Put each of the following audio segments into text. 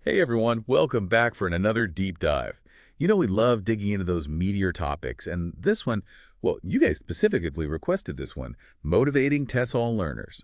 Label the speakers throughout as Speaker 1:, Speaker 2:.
Speaker 1: Hey everyone, welcome back for another deep dive. You know we love digging into those meatier topics, and this one, well, you guys specifically requested this one, Motivating TESOL Learners.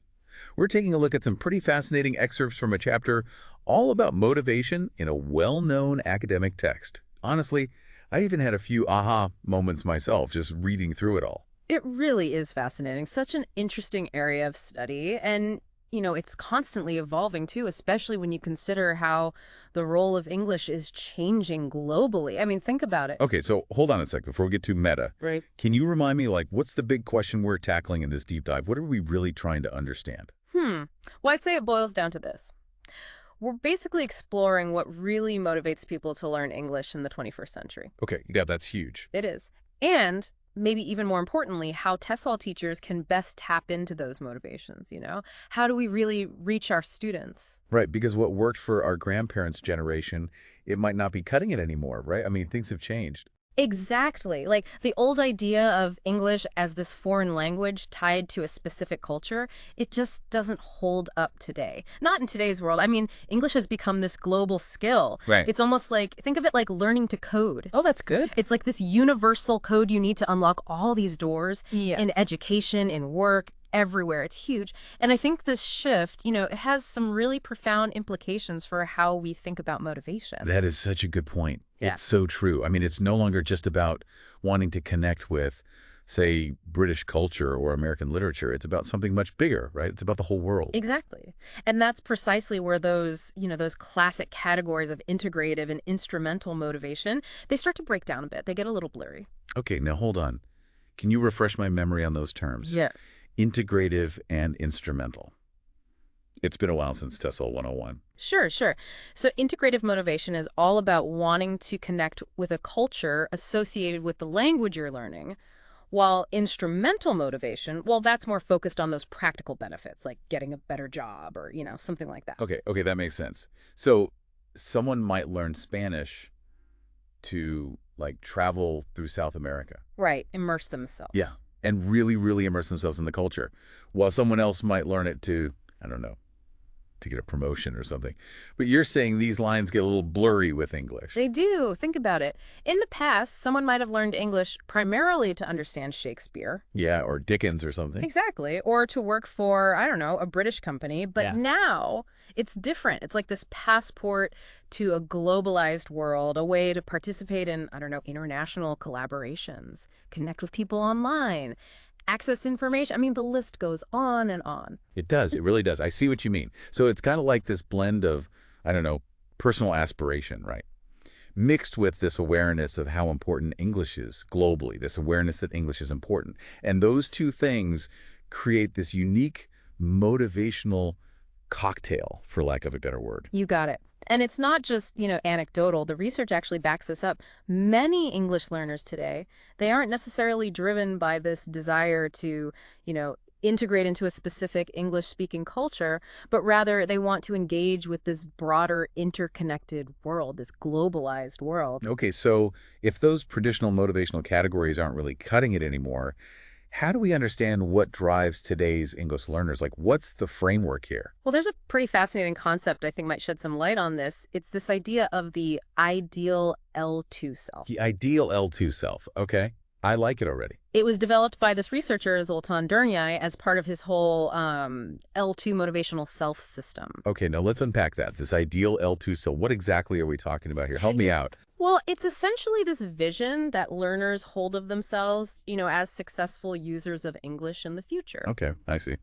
Speaker 1: We're taking a look at some pretty fascinating excerpts from a chapter all about motivation in a well-known academic text. Honestly, I even had a few aha moments myself just reading through it all.
Speaker 2: It really is fascinating. Such an interesting area of study. And, it's constantly evolving too, especially when you consider how the role of English is changing globally. I mean, think about it.
Speaker 1: Okay, so hold on a sec before we get too meta.
Speaker 2: Right.
Speaker 1: Can you remind me, what's the big question we're tackling in this deep dive? What are we really trying to understand?
Speaker 2: Well, I'd say it boils down to this. We're basically exploring what really motivates people to learn English in the 21st century.
Speaker 1: Okay, yeah, that's huge.
Speaker 2: It is. And maybe even more importantly, how TESOL teachers can best tap into those motivations. How do we really reach our students?
Speaker 1: Right, because what worked for our grandparents' generation, it might not be cutting it anymore, right? I mean, things have changed.
Speaker 2: Exactly. Like the old idea of English as this foreign language tied to a specific culture, it just doesn't hold up today. Not in today's world. I mean, English has become this global skill.
Speaker 1: Right.
Speaker 2: It's almost like, think of it like learning to code.
Speaker 3: Oh, that's good.
Speaker 2: It's like this universal code you need to unlock all these doors
Speaker 3: Yeah.
Speaker 2: in education, in work, everywhere. It's huge. And I think this shift, it has some really profound implications for how we think about motivation.
Speaker 1: That is such a good point.
Speaker 2: Yeah.
Speaker 1: It's so true. I mean, it's no longer just about wanting to connect with, say, British culture or American literature. It's about something much bigger, right? It's about the whole world.
Speaker 2: Exactly. And that's precisely where those classic categories of integrative and instrumental motivation, they start to break down a bit. They get a little blurry.
Speaker 1: Okay, now hold on. Can you refresh my memory on those terms?
Speaker 2: Yeah.
Speaker 1: Integrative and instrumental. It's been a while since TESOL 101.
Speaker 2: Sure, sure. So integrative motivation is all about wanting to connect with a culture associated with the language you're learning, while instrumental motivation, well, that's more focused on those practical benefits, like getting a better job or, something like that.
Speaker 1: Okay, that makes sense. So someone might learn Spanish to, travel through South America.
Speaker 2: Right, immerse themselves.
Speaker 1: Yeah, and really, really immerse themselves in the culture, while someone else might learn it to, I don't know, to get a promotion or something. But you're saying these lines get a little blurry with English.
Speaker 2: They do. Think about it. In the past, someone might have learned English primarily to understand Shakespeare.
Speaker 1: Yeah, or Dickens or something.
Speaker 2: Exactly. Or to work for, I don't know, a British company. But
Speaker 3: Yeah.
Speaker 2: now it's different. It's like this passport to a globalized world, a way to participate in, I don't know, international collaborations, connect with people online, access information. I mean, the list goes on and on.
Speaker 1: It does. It really does. I see what you mean. So it's kind of like this blend of, I don't know, personal aspiration, right? Mixed with this awareness of how important English is globally, this awareness that English is important. And those two things create this unique motivational cocktail, for lack of a better word.
Speaker 2: You got it. And it's not just, anecdotal. The research actually backs this up. Many English learners today, they aren't necessarily driven by this desire to, integrate into a specific English-speaking culture, but rather they want to engage with this broader interconnected world, this globalized world.
Speaker 1: Okay, so if those traditional motivational categories aren't really cutting it anymore, how do we understand what drives today's English learners? What's the framework here?
Speaker 2: Well, there's a pretty fascinating concept I think might shed some light on this. It's this idea of the ideal L2 self.
Speaker 1: The ideal L2 self. Okay, I like it already.
Speaker 2: It was developed by this researcher, Zoltan Durnyai, as part of his whole L2 motivational self system.
Speaker 1: Okay, now let's unpack that. This ideal L2 self. What exactly are we talking about here? Help me out.
Speaker 2: Well, it's essentially this vision that learners hold of themselves, as successful users of English in the future.
Speaker 1: Okay, I see.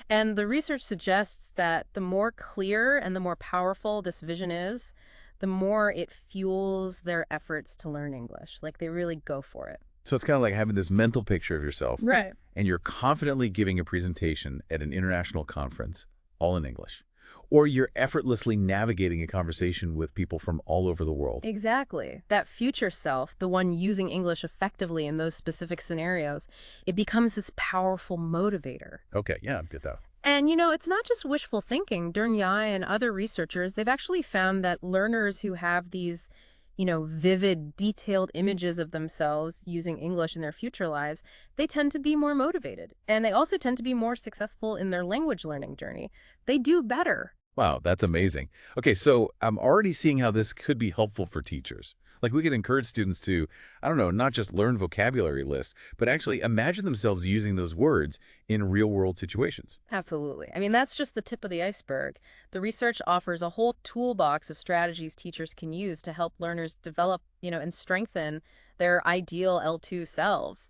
Speaker 2: And the research suggests that the more clear and the more powerful this vision is, the more it fuels their efforts to learn English. Like they really go for it.
Speaker 1: So it's kind of like having this mental picture of yourself,
Speaker 2: Right.
Speaker 1: and you're confidently giving a presentation at an international conference, all in English. Or you're effortlessly navigating a conversation with people from all over the world.
Speaker 2: Exactly. That future self, the one using English effectively in those specific scenarios, it becomes this powerful motivator.
Speaker 1: Okay, yeah, I get that.
Speaker 2: And, it's not just wishful thinking. Durnyai and other researchers, they've actually found that learners who have these, vivid, detailed images of themselves using English in their future lives, they tend to be more motivated. And they also tend to be more successful in their language learning journey. They do better.
Speaker 1: Wow, that's amazing. Okay, so I'm already seeing how this could be helpful for teachers. Like we could encourage students to, I don't know, not just learn vocabulary lists, but actually imagine themselves using those words in real-world situations.
Speaker 2: Absolutely. I mean, that's just the tip of the iceberg. The research offers a whole toolbox of strategies teachers can use to help learners develop, and strengthen their ideal L2 selves.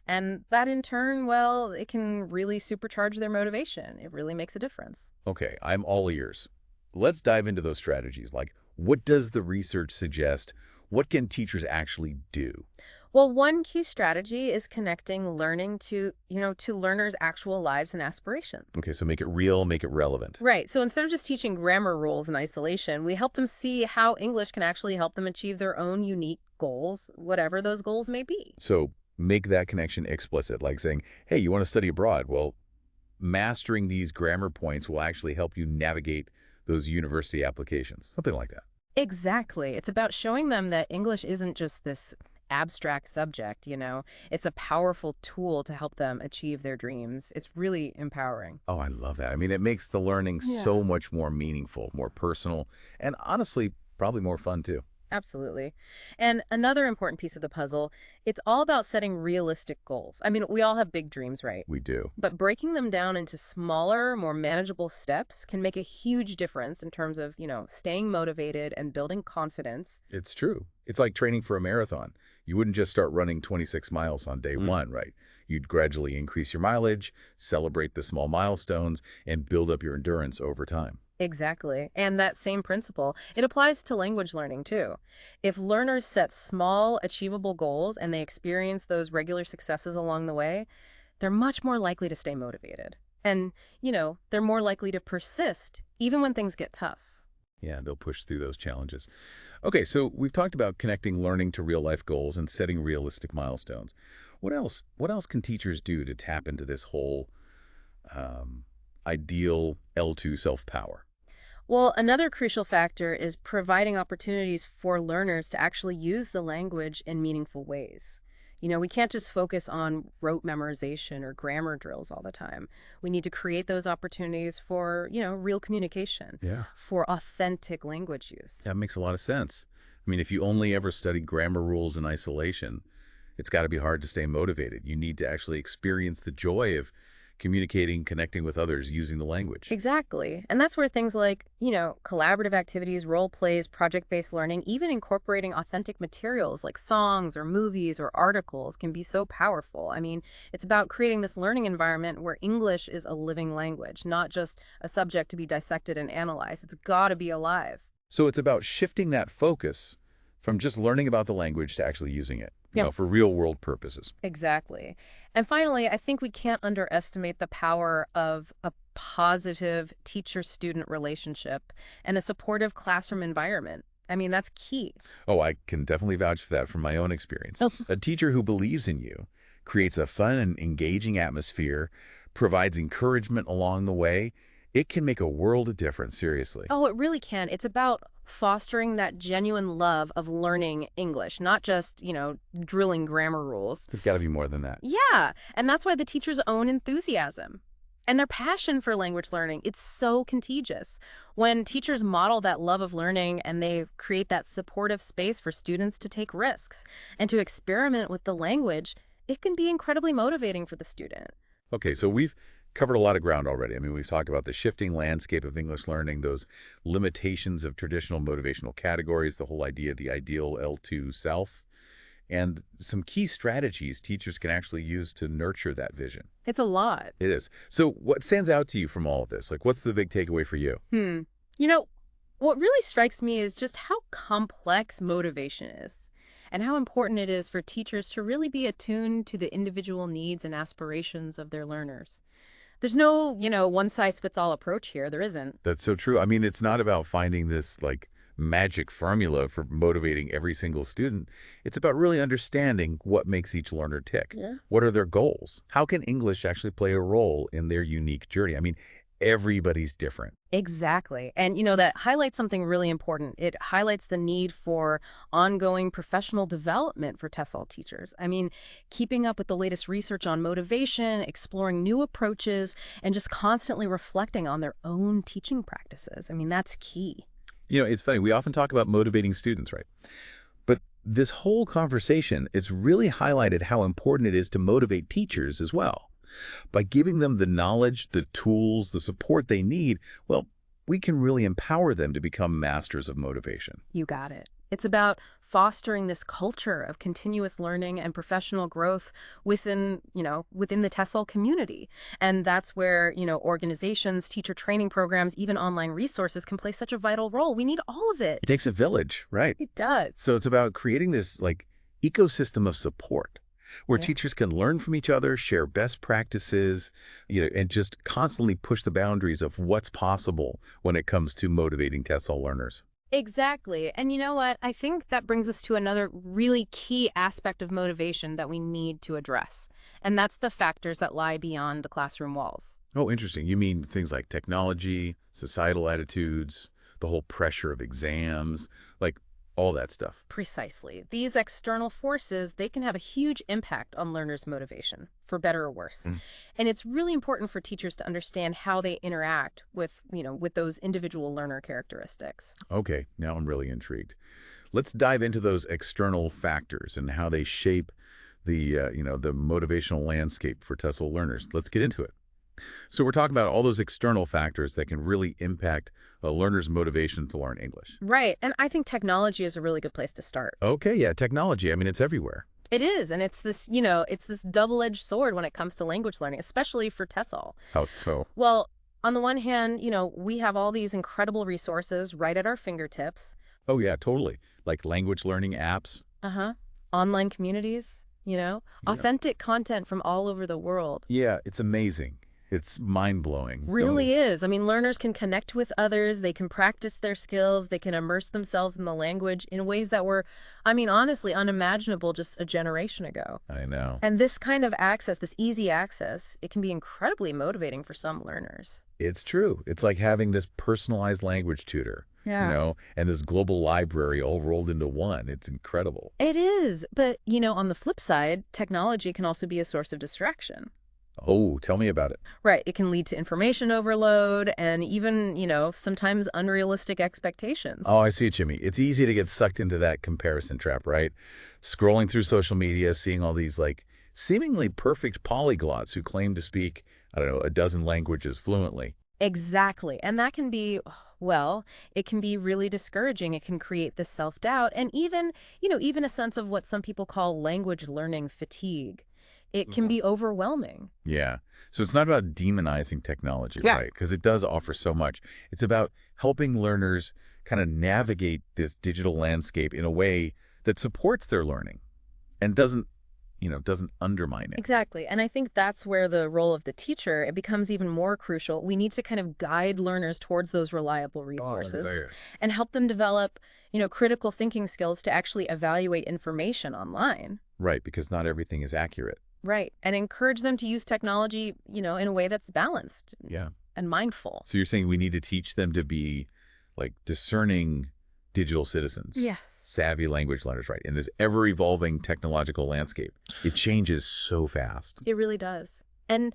Speaker 2: And that in turn, well, it can really supercharge their motivation. It really makes a difference.
Speaker 1: Okay, I'm all ears. Let's dive into those strategies. Like, what does the research suggest? What can teachers actually do?
Speaker 2: Well, one key strategy is connecting learning to learners' actual lives and aspirations.
Speaker 1: Okay, so make it real, make it relevant.
Speaker 2: Right. So instead of just teaching grammar rules in isolation, we help them see how English can actually help them achieve their own unique goals, whatever those goals may be.
Speaker 1: So make that connection explicit, like saying, hey, you want to study abroad? Well, mastering these grammar points will actually help you navigate those university applications, something like that.
Speaker 2: Exactly. It's about showing them that English isn't just this abstract subject. It's a powerful tool to help them achieve their dreams. It's really empowering.
Speaker 1: Oh, I love that. I mean, it makes the learning
Speaker 2: Yeah.
Speaker 1: so much more meaningful, more personal, and honestly, probably more fun too.
Speaker 2: Absolutely. And another important piece of the puzzle, it's all about setting realistic goals. I mean, we all have big dreams, right?
Speaker 1: We do.
Speaker 2: But breaking them down into smaller, more manageable steps can make a huge difference in terms of, staying motivated and building confidence.
Speaker 1: It's true. It's like training for a marathon. You wouldn't just start running 26 miles on day one, right? You'd gradually increase your mileage, celebrate the small milestones, and build up your endurance over time.
Speaker 2: Exactly. And that same principle, it applies to language learning too. If learners set small, achievable goals and they experience those regular successes along the way, they're much more likely to stay motivated. And, they're more likely to persist even when things get tough.
Speaker 1: Yeah, they'll push through those challenges. Okay, so we've talked about connecting learning to real-life goals and setting realistic milestones. What else? What else can teachers do to tap into this whole um, ideal L2 self-power?
Speaker 2: Well, another crucial factor is providing opportunities for learners to actually use the language in meaningful ways. We can't just focus on rote memorization or grammar drills all the time. We need to create those opportunities for, real communication,
Speaker 1: Yeah.
Speaker 2: for authentic language use.
Speaker 1: That makes a lot of sense. I mean, if you only ever study grammar rules in isolation, it's got to be hard to stay motivated. You need to actually experience the joy of communicating, connecting with others using the language.
Speaker 2: Exactly. And that's where things like, collaborative activities, role plays, project-based learning, even incorporating authentic materials like songs or movies or articles can be so powerful. I mean, it's about creating this learning environment where English is a living language, not just a subject to be dissected and analyzed. It's got to be alive.
Speaker 1: So it's about shifting that focus from just learning about the language to actually using it,
Speaker 2: Yeah.
Speaker 1: for real world purposes.
Speaker 2: Exactly. And finally, I think we can't underestimate the power of a positive teacher-student relationship and a supportive classroom environment. I mean, that's key.
Speaker 1: Oh, I can definitely vouch for that from my own experience.
Speaker 2: Oh,
Speaker 1: A teacher who believes in you creates a fun and engaging atmosphere, provides encouragement along the way. It can make a world of difference, seriously.
Speaker 2: Oh, it really can. It's about fostering that genuine love of learning English, not just, drilling grammar rules.
Speaker 1: It's got to be more than that.
Speaker 2: Yeah, and that's why the teacher's own enthusiasm and their passion for language learning, it's so contagious. When teachers model that love of learning and they create that supportive space for students to take risks and to experiment with the language, it can be incredibly motivating for the student.
Speaker 1: Okay, so we've covered a lot of ground already. I mean, we've talked about the shifting landscape of English learning, those limitations of traditional motivational categories, the whole idea of the ideal L2 self, and some key strategies teachers can actually use to nurture that vision.
Speaker 2: It's a lot.
Speaker 1: It is. So what stands out to you from all of this? Like, what's the big takeaway for you?
Speaker 2: You know, what really strikes me is just how complex motivation is and how important it is for teachers to really be attuned to the individual needs and aspirations of their learners. There's no, one-size-fits-all approach here. There isn't.
Speaker 1: That's so true. I mean, it's not about finding this like magic formula for motivating every single student. It's about really understanding what makes each learner tick.
Speaker 2: Yeah.
Speaker 1: What are their goals? How can English actually play a role in their unique journey? I mean, everybody's different.
Speaker 2: Exactly. And, that highlights something really important. It highlights the need for ongoing professional development for TESOL teachers. I mean, keeping up with the latest research on motivation, exploring new approaches, and just constantly reflecting on their own teaching practices. I mean, that's key.
Speaker 1: It's funny. We often talk about motivating students, right? But this whole conversation, it's really highlighted how important it is to motivate teachers as well. By giving them the knowledge, the tools, the support they need, well, we can really empower them to become masters of motivation.
Speaker 2: You got it. It's about fostering this culture of continuous learning and professional growth within the TESOL community. And that's where, organizations, teacher training programs, even online resources can play such a vital role. We need all of it.
Speaker 1: It takes a village, right?
Speaker 2: It does.
Speaker 1: So it's about creating this ecosystem of support where
Speaker 2: Yeah.
Speaker 1: teachers can learn from each other, share best practices, and just constantly push the boundaries of what's possible when it comes to motivating TESOL learners.
Speaker 2: Exactly. And you know what? I think that brings us to another really key aspect of motivation that we need to address. And that's the factors that lie beyond the classroom walls.
Speaker 1: Oh, interesting. You mean things like technology, societal attitudes, the whole pressure of exams, like all that stuff.
Speaker 2: Precisely. These external forces, they can have a huge impact on learners' motivation, for better or worse.
Speaker 1: Mm.
Speaker 2: And it's really important for teachers to understand how they interact with those individual learner characteristics.
Speaker 1: Okay, now I'm really intrigued. Let's dive into those external factors and how they shape the motivational landscape for TESOL learners. Let's get into it. So we're talking about all those external factors that can really impact a learner's motivation to learn English.
Speaker 2: Right. And I think technology is a really good place to start.
Speaker 1: Okay, yeah, technology. I mean, it's everywhere.
Speaker 2: It is, and it's this double-edged sword when it comes to language learning, especially for TESOL.
Speaker 1: How so?
Speaker 2: Well, on the one hand, we have all these incredible resources right at our fingertips.
Speaker 1: Oh, yeah, totally. Like language learning apps.
Speaker 2: Uh-huh. Online communities,
Speaker 1: Yeah.
Speaker 2: authentic content from all over the world.
Speaker 1: Yeah, it's amazing. It's mind-blowing.
Speaker 2: Really is. I mean, learners can connect with others, they can practice their skills, they can immerse themselves in the language in ways that were, honestly unimaginable just a generation ago.
Speaker 1: I know.
Speaker 2: And this kind of access, this easy access, it can be incredibly motivating for some learners.
Speaker 1: It's true. It's like having this personalized language tutor, and this global library all rolled into one. It's incredible.
Speaker 2: It is. But, on the flip side, technology can also be a source of distraction.
Speaker 1: Oh, tell me about it.
Speaker 2: Right. It can lead to information overload and even, sometimes unrealistic expectations.
Speaker 1: Oh, I see it, Jimmy. It's easy to get sucked into that comparison trap, right? Scrolling through social media, seeing all these seemingly perfect polyglots who claim to speak, I don't know, a dozen languages fluently.
Speaker 2: Exactly. And that can be, well, it can be really discouraging. It can create this self-doubt and even a sense of what some people call language learning fatigue. It can be overwhelming.
Speaker 1: Yeah. So it's not about demonizing technology,
Speaker 2: Yeah.
Speaker 1: right? Because it does offer so much. It's about helping learners kind of navigate this digital landscape in a way that supports their learning and doesn't undermine it.
Speaker 2: Exactly. And I think that's where the role of the teacher, it becomes even more crucial. We need to kind of guide learners towards those reliable resources and help them develop, critical thinking skills to actually evaluate information online.
Speaker 1: Right, because not everything is accurate.
Speaker 2: Right. And encourage them to use technology, in a way that's balanced
Speaker 1: Yeah.
Speaker 2: and mindful.
Speaker 1: So you're saying we need to teach them to be discerning digital citizens.
Speaker 2: Yes.
Speaker 1: Savvy language learners, right? In this ever-evolving technological landscape. It changes so fast.
Speaker 2: It really does. And,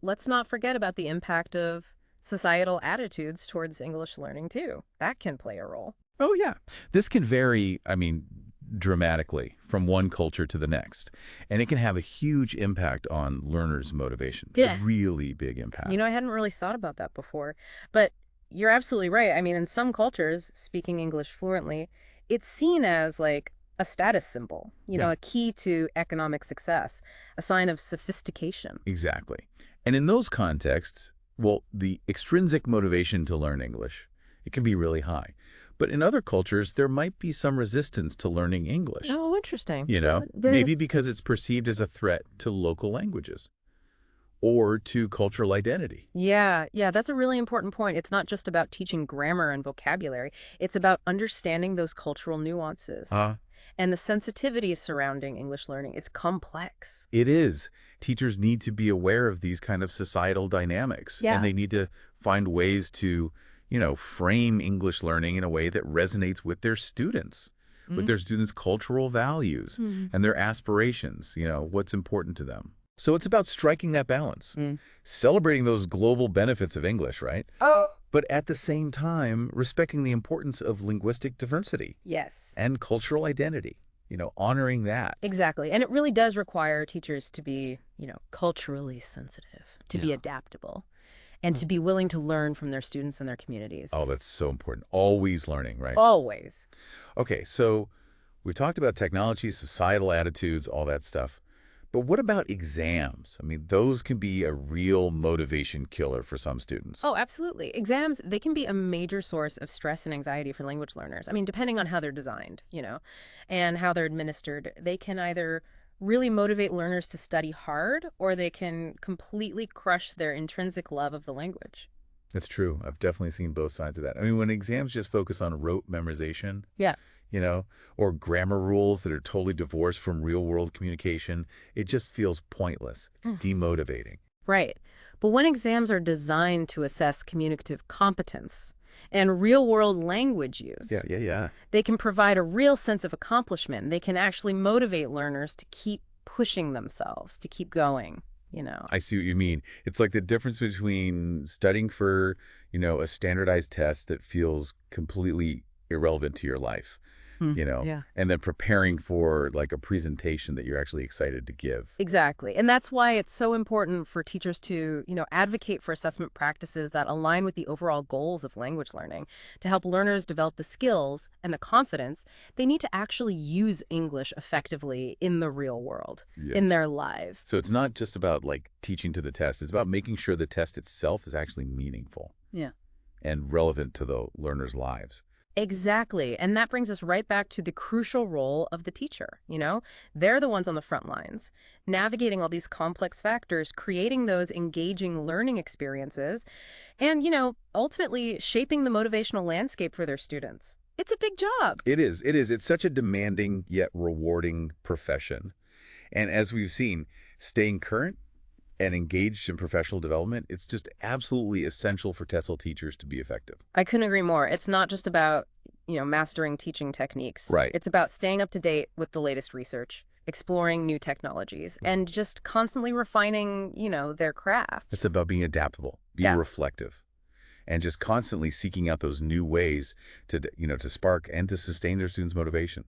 Speaker 2: let's not forget about the impact of societal attitudes towards English learning, too. That can play a role.
Speaker 1: Oh, yeah. This can vary, dramatically from one culture to the next. And it can have a huge impact on learners' motivation.
Speaker 2: Yeah.
Speaker 1: A really big impact.
Speaker 2: I hadn't really thought about that before. But you're absolutely right. In some cultures, speaking English fluently, it's seen as a status symbol,
Speaker 1: Yeah.
Speaker 2: a key to economic success, a sign of sophistication.
Speaker 1: Exactly. And in those contexts, well, the extrinsic motivation to learn English, it can be really high. But in other cultures, there might be some resistance to learning English.
Speaker 2: Oh, interesting.
Speaker 1: Maybe because it's perceived as a threat to local languages or to cultural identity.
Speaker 2: Yeah, that's a really important point. It's not just about teaching grammar and vocabulary. It's about understanding those cultural nuances. And the sensitivities surrounding English learning, it's complex.
Speaker 1: It is. Teachers need to be aware of these kind of societal dynamics, and
Speaker 2: Yeah.
Speaker 1: they need to find ways to, frame English learning in a way that resonates with their students' cultural values
Speaker 2: Mm-hmm.
Speaker 1: and their aspirations, what's important to them. So it's about striking that balance, celebrating those global benefits of English, right?
Speaker 2: Oh.
Speaker 1: But at the same time, respecting the importance of linguistic diversity
Speaker 2: Yes.
Speaker 1: and cultural identity, honoring that.
Speaker 2: Exactly. And it really does require teachers to be, culturally sensitive, to be
Speaker 1: Yeah.
Speaker 2: adaptable, and to be willing to learn from their students and their communities.
Speaker 1: Oh, that's so important. Always learning, right?
Speaker 2: Always.
Speaker 1: Okay, so we've talked about technology, societal attitudes, all that stuff. But what about exams? I mean, those can be a real motivation killer for some students.
Speaker 2: Oh, absolutely. Exams, they can be a major source of stress and anxiety for language learners. I mean, depending on how they're designed, and how they're administered, they can either really motivate learners to study hard, or they can completely crush their intrinsic love of the language.
Speaker 1: That's true. I've definitely seen both sides of that. I mean, when exams just focus on rote memorization,
Speaker 2: Yeah.
Speaker 1: Or grammar rules that are totally divorced from real-world communication, it just feels pointless. It's demotivating.
Speaker 2: Right. But when exams are designed to assess communicative competence and real-world language use,
Speaker 1: Yeah.
Speaker 2: they can provide a real sense of accomplishment. They can actually motivate learners to keep pushing themselves, to keep going.
Speaker 1: I see what you mean. It's like the difference between studying for, a standardized test that feels completely irrelevant to your life,
Speaker 2: Yeah.
Speaker 1: and then preparing for like a presentation that you're actually excited to give.
Speaker 2: Exactly. And that's why it's so important for teachers to, advocate for assessment practices that align with the overall goals of language learning to help learners develop the skills and the confidence they need to actually use English effectively in the real world,
Speaker 1: Yeah.
Speaker 2: in their lives.
Speaker 1: So it's not just about like teaching to the test. It's about making sure the test itself is actually meaningful
Speaker 2: Yeah.
Speaker 1: and relevant to the learners' lives.
Speaker 2: Exactly. And that brings us right back to the crucial role of the teacher. They're the ones on the front lines, navigating all these complex factors, creating those engaging learning experiences, and, ultimately shaping the motivational landscape for their students. It's a big job.
Speaker 1: It is. It is. It's such a demanding yet rewarding profession. And as we've seen, staying current and engaged in professional development, it's just absolutely essential for TESOL teachers to be effective.
Speaker 2: I couldn't agree more. It's not just about, mastering teaching techniques.
Speaker 1: Right.
Speaker 2: It's about staying up to date with the latest research, exploring new technologies, and just constantly refining, their craft.
Speaker 1: It's about being adaptable, being reflective, and just constantly seeking out those new ways to spark and to sustain their students' motivation.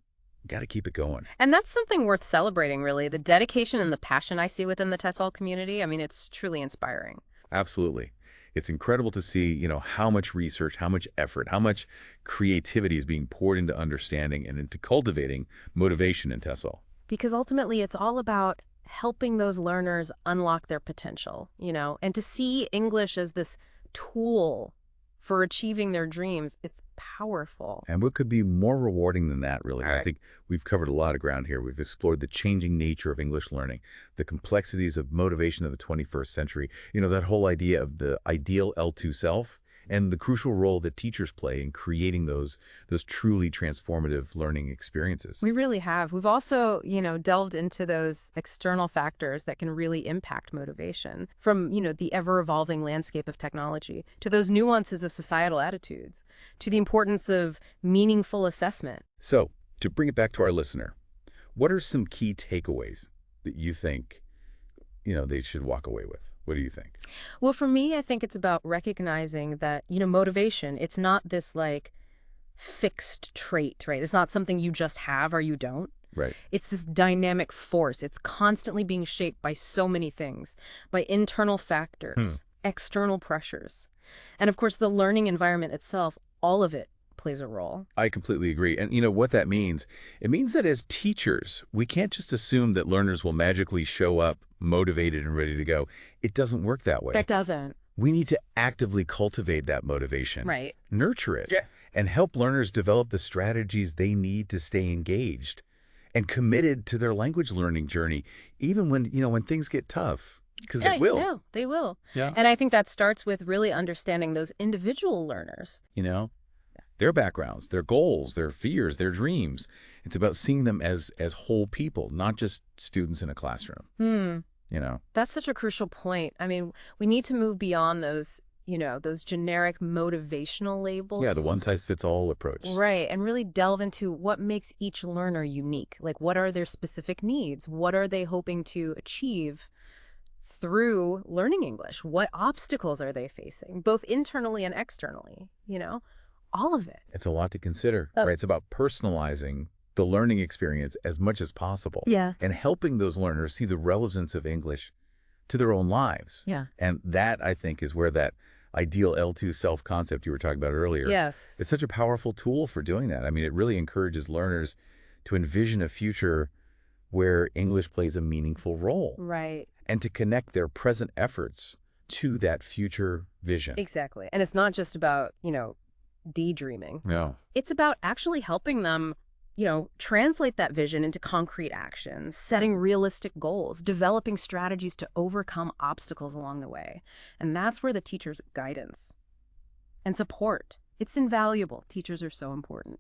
Speaker 1: Got to keep it going.
Speaker 2: And that's something worth celebrating, really. The dedication and the passion I see within the TESOL community, I mean, it's truly inspiring.
Speaker 1: Absolutely. It's incredible to see, how much research, how much effort, how much creativity is being poured into understanding and into cultivating motivation in TESOL.
Speaker 2: Because ultimately, it's all about helping those learners unlock their potential, and to see English as this tool for achieving their dreams. It's powerful.
Speaker 1: And what could be more rewarding than that, really?
Speaker 2: Right.
Speaker 1: I think we've covered a lot of ground here. We've explored the changing nature of English learning, the complexities of motivation of the 21st century, that whole idea of the ideal L2 self, and the crucial role that teachers play in creating those truly transformative learning experiences.
Speaker 2: We really have. We've also, delved into those external factors that can really impact motivation, from, the ever-evolving landscape of technology to those nuances of societal attitudes, to the importance of meaningful assessment.
Speaker 1: So, to bring it back to our listener, what are some key takeaways that you think, they should walk away with? What do you think?
Speaker 2: Well, for me, I think it's about recognizing that, motivation, it's not this like fixed trait, right? It's not something you just have or you don't.
Speaker 1: Right.
Speaker 2: It's this dynamic force. It's constantly being shaped by so many things, by internal factors, external pressures, and of course, the learning environment itself, all of it plays a role.
Speaker 1: I completely agree. And what that means? It means that as teachers, we can't just assume that learners will magically show up motivated and ready to go. It doesn't work that way.
Speaker 2: That doesn't.
Speaker 1: We need to actively cultivate that motivation,
Speaker 2: Right.
Speaker 1: nurture it, and help learners develop the strategies they need to stay engaged and committed to their language learning journey, even when things get tough, because they will.
Speaker 2: Yeah, they will.
Speaker 1: Yeah.
Speaker 2: And I think that starts with really understanding those individual learners.
Speaker 1: their backgrounds, their goals, their fears, their dreams. It's about seeing them as whole people, not just students in a classroom,
Speaker 2: Hmm.
Speaker 1: you know?
Speaker 2: That's such a crucial point. I mean, we need to move beyond those, those generic motivational
Speaker 1: Yeah, the
Speaker 2: labels.
Speaker 1: one-size-fits-all approach.
Speaker 2: Right, and really delve into what makes each learner unique. Like, what are their specific needs? What are they hoping to achieve through learning English? What obstacles are they facing, both internally and externally? All of it.
Speaker 1: It's a lot to consider,
Speaker 2: Oh,
Speaker 1: right? It's about personalizing the learning experience as much as possible
Speaker 2: yeah.
Speaker 1: and helping those learners see the relevance of English to their own lives.
Speaker 2: Yeah.
Speaker 1: And that, I think, is where that ideal L2 self-concept you were talking about earlier,
Speaker 2: Yes.
Speaker 1: it's such a powerful tool for doing that. I mean, it really encourages learners to envision a future where English plays a meaningful role
Speaker 2: Right.
Speaker 1: and to connect their present efforts to that future vision.
Speaker 2: Exactly. And it's not just about, daydreaming.
Speaker 1: No.
Speaker 2: It's about actually helping them, translate that vision into concrete actions, setting realistic goals, developing strategies to overcome obstacles along the way. And that's where the teacher's guidance and support, it's invaluable. Teachers are so important.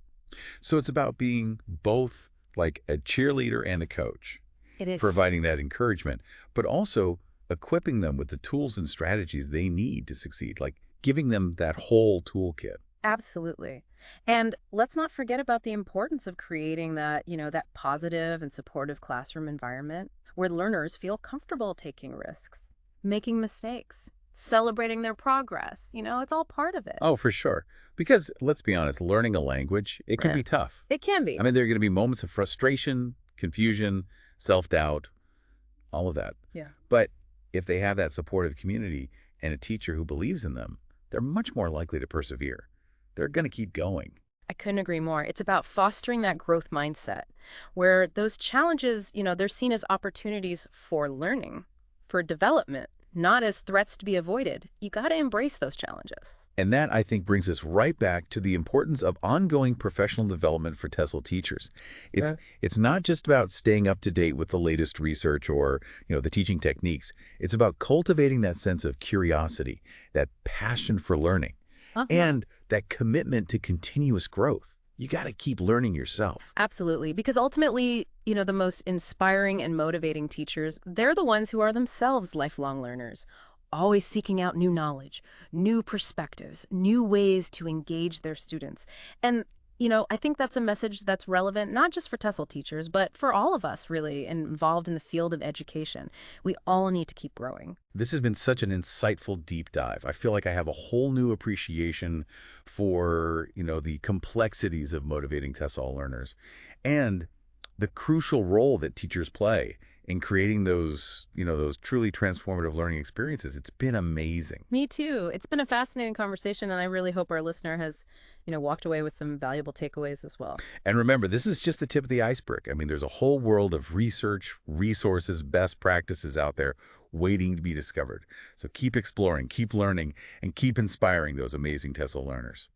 Speaker 1: So it's about being both like a cheerleader and a coach,
Speaker 2: It is.
Speaker 1: providing that encouragement, but also equipping them with the tools and strategies they need to succeed, like giving them that whole toolkit.
Speaker 2: Absolutely. And let's not forget about the importance of creating that, that positive and supportive classroom environment where learners feel comfortable taking risks, making mistakes, celebrating their progress. It's all part of it.
Speaker 1: Oh, for sure. Because let's be honest, learning a language, it can
Speaker 2: Yeah.
Speaker 1: be tough.
Speaker 2: It can be.
Speaker 1: I mean, there are going to be moments of frustration, confusion, self-doubt, all of that.
Speaker 2: Yeah.
Speaker 1: But if they have that supportive community and a teacher who believes in them, they're much more likely to persevere. They're going to keep going.
Speaker 2: I couldn't agree more. It's about fostering that growth mindset where those challenges, they're seen as opportunities for learning, for development, not as threats to be avoided. You got to embrace those challenges.
Speaker 1: And that, I think, brings us right back to the importance of ongoing professional development for TESOL teachers. It's not just about staying up to date with the latest research or, the teaching techniques. It's about cultivating that sense of curiosity, that passion for learning, and that commitment to continuous growth. You got to keep learning yourself.
Speaker 2: Absolutely. Because ultimately, the most inspiring and motivating teachers, they're the ones who are themselves lifelong learners, always seeking out new knowledge, new perspectives, new ways to engage their students. And, I think that's a message that's relevant not just for TESOL teachers, but for all of us really involved in the field of education. We all need to keep growing.
Speaker 1: This has been such an insightful deep dive. I feel like I have a whole new appreciation for, the complexities of motivating TESOL learners and the crucial role that teachers play in creating those, those truly transformative learning experiences. It's been amazing.
Speaker 2: Me too. It's been a fascinating conversation, and I really hope our listener has, walked away with some valuable takeaways as well.
Speaker 1: And remember, this is just the tip of the iceberg. I mean, there's a whole world of research, resources, best practices out there waiting to be discovered. So keep exploring, keep learning, and keep inspiring those amazing TESOL learners.